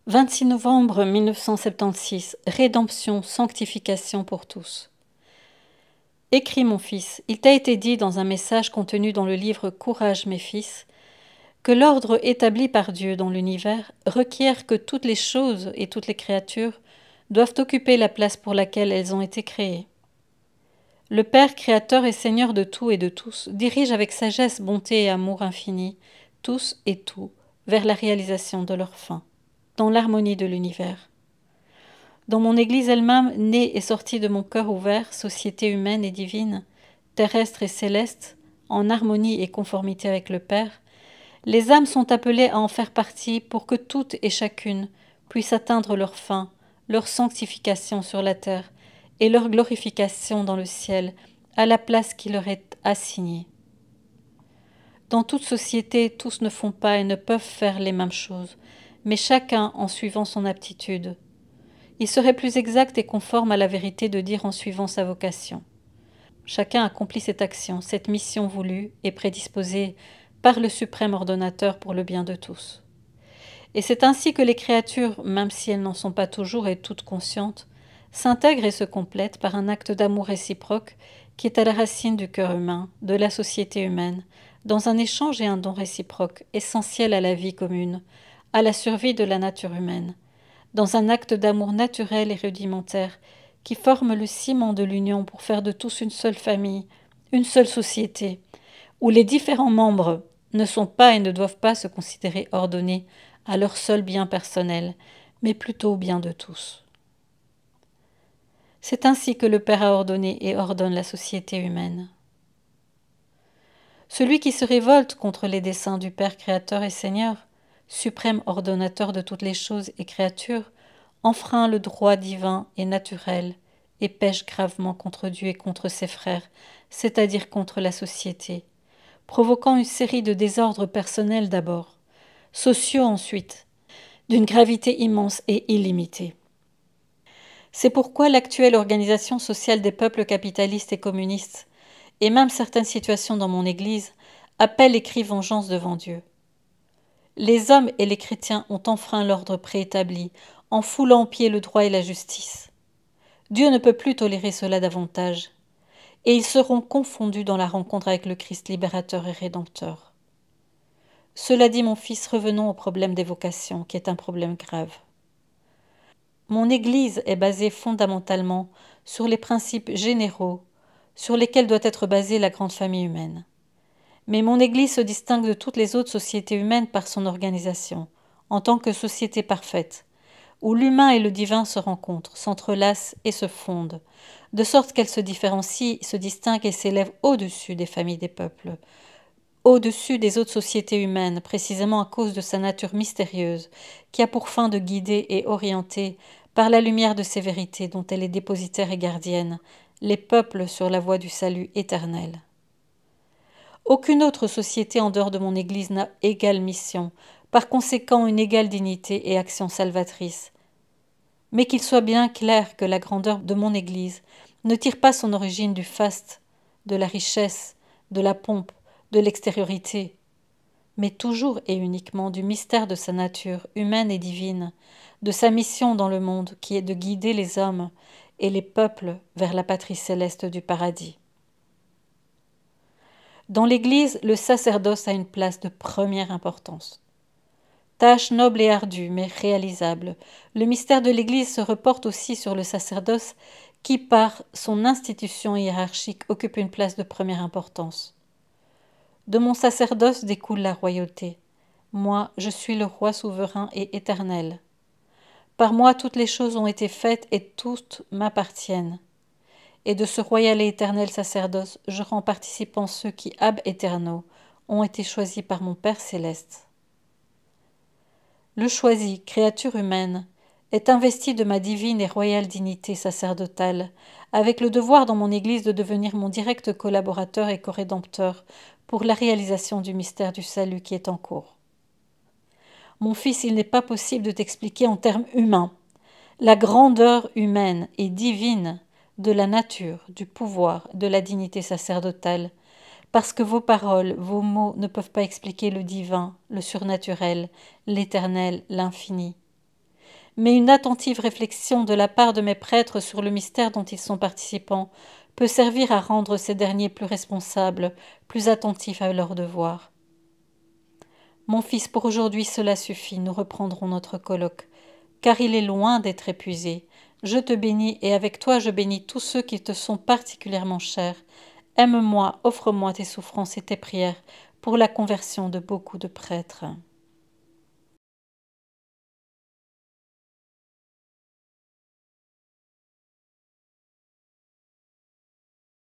26 novembre 1976. Rédemption, sanctification pour tous. Écris mon fils, il t'a été dit dans un message contenu dans le livre Courage mes fils, que l'ordre établi par Dieu dans l'univers requiert que toutes les choses et toutes les créatures doivent occuper la place pour laquelle elles ont été créées. Le Père créateur et Seigneur de tout et de tous dirige avec sagesse, bonté et amour infini tous et tout vers la réalisation de leurs fins, dans l'harmonie de l'univers. Dans mon Église elle-même, née et sortie de mon cœur ouvert, société humaine et divine, terrestre et céleste, en harmonie et conformité avec le Père, les âmes sont appelées à en faire partie pour que toutes et chacune puissent atteindre leur fin, leur sanctification sur la terre et leur glorification dans le ciel, à la place qui leur est assignée. Dans toute société, tous ne font pas et ne peuvent faire les mêmes choses, mais chacun en suivant son aptitude. Il serait plus exact et conforme à la vérité de dire en suivant sa vocation. Chacun accomplit cette action, cette mission voulue et prédisposée par le suprême ordonnateur pour le bien de tous. Et c'est ainsi que les créatures, même si elles n'en sont pas toujours et toutes conscientes, s'intègrent et se complètent par un acte d'amour réciproque qui est à la racine du cœur humain, de la société humaine, dans un échange et un don réciproque, essentiel à la vie commune, à la survie de la nature humaine, dans un acte d'amour naturel et rudimentaire qui forme le ciment de l'union pour faire de tous une seule famille, une seule société, où les différents membres ne sont pas et ne doivent pas se considérer ordonnés à leur seul bien personnel, mais plutôt au bien de tous. C'est ainsi que le Père a ordonné et ordonne la société humaine. Celui qui se révolte contre les desseins du Père créateur et Seigneur, suprême ordonnateur de toutes les choses et créatures, enfreint le droit divin et naturel et pêche gravement contre Dieu et contre ses frères, c'est-à-dire contre la société, provoquant une série de désordres personnels d'abord, sociaux ensuite, d'une gravité immense et illimitée. C'est pourquoi l'actuelle organisation sociale des peuples capitalistes et communistes, et même certaines situations dans mon Église, appellent et crient vengeance devant Dieu. Les hommes et les chrétiens ont enfreint l'ordre préétabli, en foulant aux pieds le droit et la justice. Dieu ne peut plus tolérer cela davantage, et ils seront confondus dans la rencontre avec le Christ libérateur et rédempteur. Cela dit, mon fils, revenons au problème des vocations, qui est un problème grave. Mon Église est basée fondamentalement sur les principes généraux sur lesquels doit être basée la grande famille humaine. Mais mon Église se distingue de toutes les autres sociétés humaines par son organisation, en tant que société parfaite, où l'humain et le divin se rencontrent, s'entrelacent et se fondent, de sorte qu'elle se différencie, se distingue et s'élève au-dessus des familles des peuples, au-dessus des autres sociétés humaines, précisément à cause de sa nature mystérieuse, qui a pour fin de guider et orienter, par la lumière de ses vérités dont elle est dépositaire et gardienne, les peuples sur la voie du salut éternel. Aucune autre société en dehors de mon Église n'a égale mission, par conséquent une égale dignité et action salvatrice. Mais qu'il soit bien clair que la grandeur de mon Église ne tire pas son origine du faste, de la richesse, de la pompe, de l'extériorité, mais toujours et uniquement du mystère de sa nature humaine et divine, de sa mission dans le monde qui est de guider les hommes et les peuples vers la patrie céleste du paradis. Dans l'Église, le sacerdoce a une place de première importance. Tâche noble et ardue, mais réalisable, le mystère de l'Église se reporte aussi sur le sacerdoce qui, par son institution hiérarchique, occupe une place de première importance. De mon sacerdoce découle la royauté. Moi, je suis le roi souverain et éternel. Par moi, toutes les choses ont été faites et toutes m'appartiennent. Et de ce royal et éternel sacerdoce, je rends participants ceux qui, ab aeterno, ont été choisis par mon Père céleste. Le choisi, créature humaine, est investi de ma divine et royale dignité sacerdotale, avec le devoir dans mon Église de devenir mon direct collaborateur et corédempteur pour la réalisation du mystère du salut qui est en cours. Mon fils, il n'est pas possible de t'expliquer en termes humains la grandeur humaine et divine de la nature, du pouvoir, de la dignité sacerdotale, parce que vos paroles, vos mots ne peuvent pas expliquer le divin, le surnaturel, l'éternel, l'infini. mais une attentive réflexion de la part de mes prêtres sur le mystère dont ils sont participants peut servir à rendre ces derniers plus responsables, plus attentifs à leurs devoirs. Mon fils, pour aujourd'hui cela suffit, nous reprendrons notre colloque, car il est loin d'être épuisé. Je te bénis et avec toi je bénis tous ceux qui te sont particulièrement chers. Aime-moi, offre-moi tes souffrances et tes prières pour la conversion de beaucoup de prêtres.